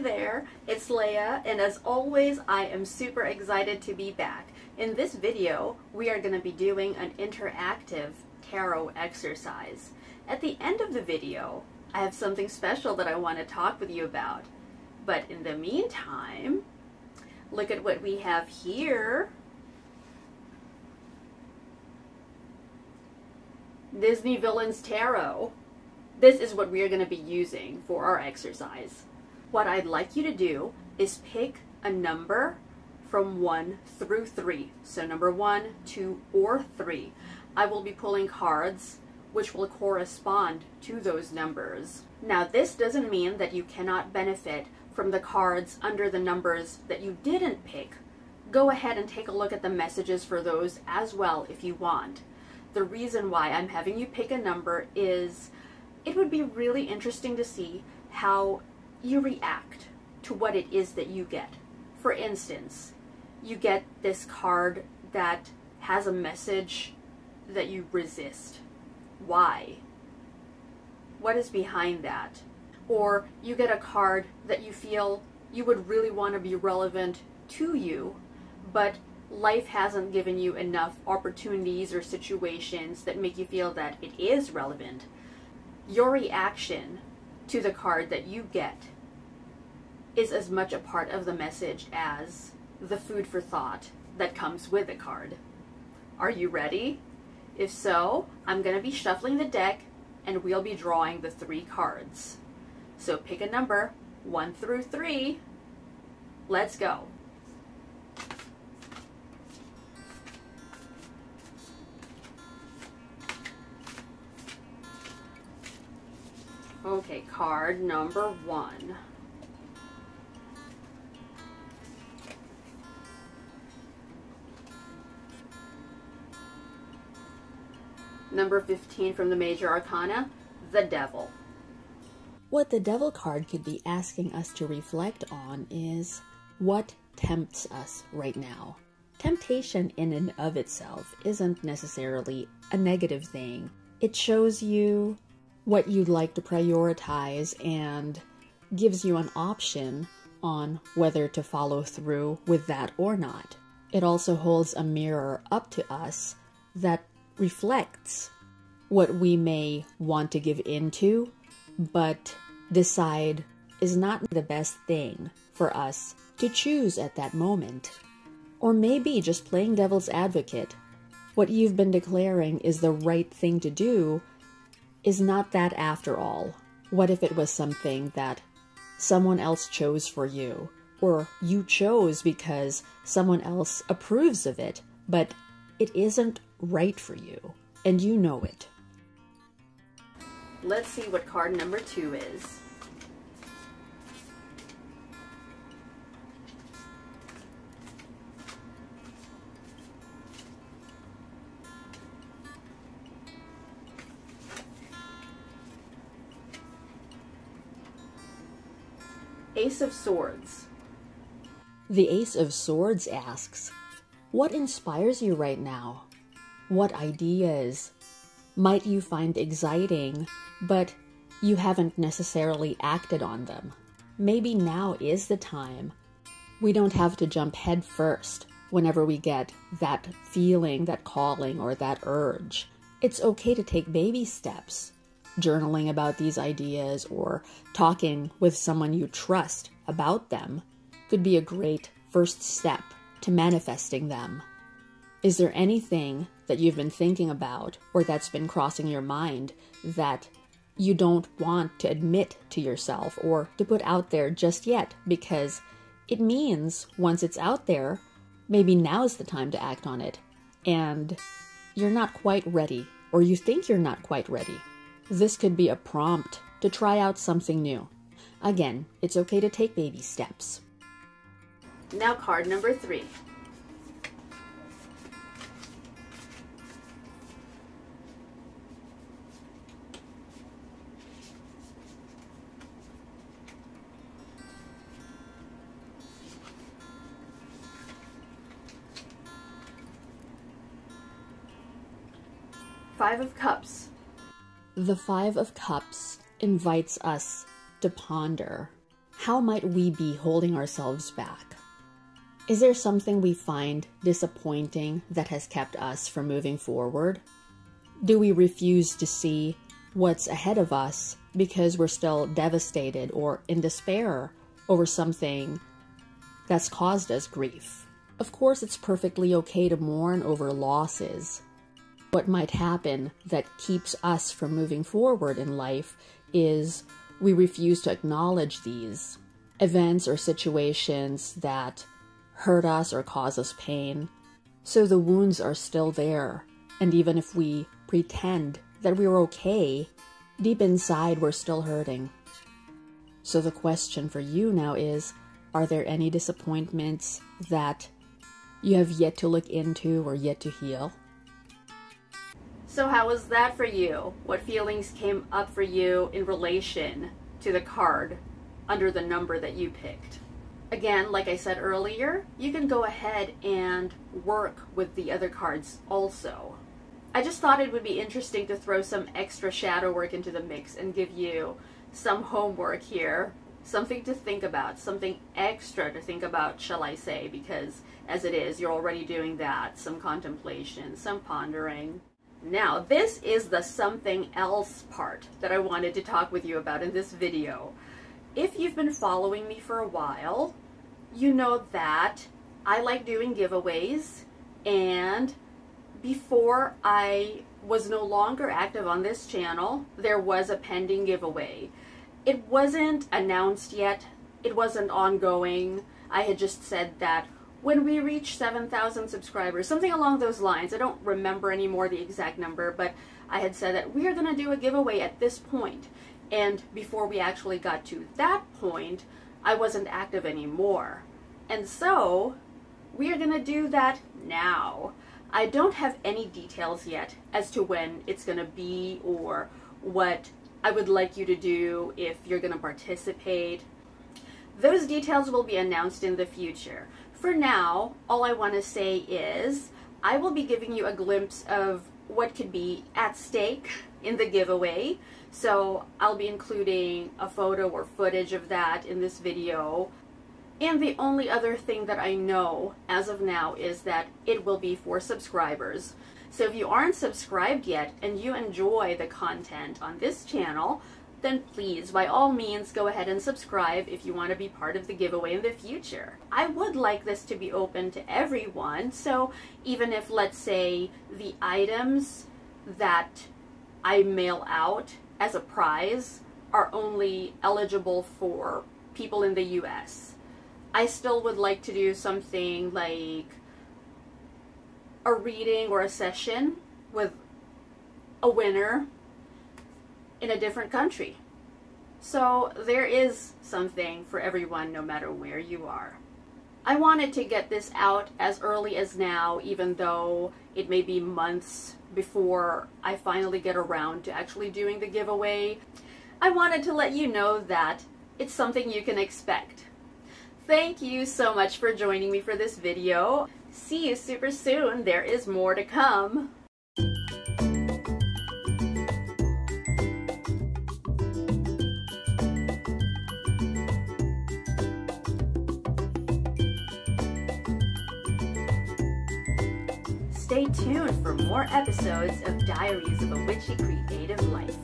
there, it's Leia, and as always, I am super excited to be back. In this video, we are going to be doing an interactive tarot exercise. At the end of the video, I have something special that I want to talk with you about. But in the meantime, look at what we have here. Disney Villains Tarot. This is what we are going to be using for our exercise. What I'd like you to do is pick a number from 1 through 3. So number 1, 2, or 3. I will be pulling cards which will correspond to those numbers. Now this doesn't mean that you cannot benefit from the cards under the numbers that you didn't pick. Go ahead and take a look at the messages for those as well if you want. The reason why I'm having you pick a number is it would be really interesting to see how you react to what it is that you get. For instance, you get this card that has a message that you resist. Why? What is behind that? Or you get a card that you feel you would really want to be relevant to you, but life hasn't given you enough opportunities or situations that make you feel that it is relevant. Your reaction to the card that you get is as much a part of the message as the food for thought that comes with the card. Are you ready? If so, I'm going to be shuffling the deck and we'll be drawing the 3 cards. So pick a number, 1 through 3. Let's go. Okay, card number 1. Number 15 from the Major Arcana, the Devil. What the Devil card could be asking us to reflect on is what tempts us right now. Temptation in and of itself isn't necessarily a negative thing. It shows you what you'd like to prioritize and gives you an option on whether to follow through with that or not. It also holds a mirror up to us that reflects what we may want to give into, but decide is not the best thing for us to choose at that moment. Or maybe just playing devil's advocate. What you've been declaring is the right thing to do is not that after all. What if it was something that someone else chose for you, or you chose because someone else approves of it, but it isn't right for you, and you know it. Let's see what card number 2 is. Ace of Swords. The Ace of Swords asks, what inspires you right now? What ideas might you find exciting, but you haven't necessarily acted on them? Maybe now is the time. We don't have to jump head first whenever we get that feeling, that calling, or that urge. It's okay to take baby steps. Journaling about these ideas or talking with someone you trust about them could be a great first step to manifesting them. Is there anything that you've been thinking about or that's been crossing your mind that you don't want to admit to yourself or to put out there just yet? Because it means once it's out there, maybe now's the time to act on it, and you're not quite ready, or you think you're not quite ready. This could be a prompt to try out something new. Again, it's okay to take baby steps. Now card number 3. Five of Cups. The 5 of Cups invites us to ponder. how might we be holding ourselves back? Is there something we find disappointing that has kept us from moving forward? Do we refuse to see what's ahead of us because we're still devastated or in despair over something that's caused us grief? Of course, it's perfectly okay to mourn over losses. What might happen that keeps us from moving forward in life is we refuse to acknowledge these events or situations that hurt us or cause us pain. So the wounds are still there. And even if we pretend that we're okay, deep inside we're still hurting. So the question for you now is, are there any disappointments that you have yet to look into or yet to heal? So how was that for you? What feelings came up for you in relation to the card under the number that you picked? Again, like I said earlier, you can go ahead and work with the other cards also. I just thought it would be interesting to throw some extra shadow work into the mix and give you some homework here, something to think about, something extra to think about, shall I say, because as it is, you're already doing that, some contemplation, some pondering. Now, this is the something else part that I wanted to talk with you about in this video. If you've been following me for a while, you know that I like doing giveaways, and before I was no longer active on this channel, there was a pending giveaway. It wasn't announced yet, it wasn't ongoing. I had just said that when we reach 7,000 subscribers, something along those lines. I don't remember anymore the exact number, but I had said that we are going to do a giveaway at this point. And before we actually got to that point, I wasn't active anymore. And so we are going to do that now. I don't have any details yet as to when it's going to be or what I would like you to do if you're going to participate. Those details will be announced in the future. For now, all I want to say is I will be giving you a glimpse of what could be at stake in the giveaway. So I'll be including a photo or footage of that in this video. And the only other thing that I know as of now is that it will be for subscribers. So if you aren't subscribed yet and you enjoy the content on this channel, then please, by all means, go ahead and subscribe if you want to be part of the giveaway in the future. I would like this to be open to everyone, so even if, let's say, the items that I mail out as a prize are only eligible for people in the US, I still would like to do something like a reading or a session with a winner in a different country. So there is something for everyone, no matter where you are. I wanted to get this out as early as now, even though it may be months before I finally get around to actually doing the giveaway. I wanted to let you know that it's something you can expect. Thank you so much for joining me for this video. See you super soon. There is more to come. Stay tuned for more episodes of Diaries of a Witchy Creative Life.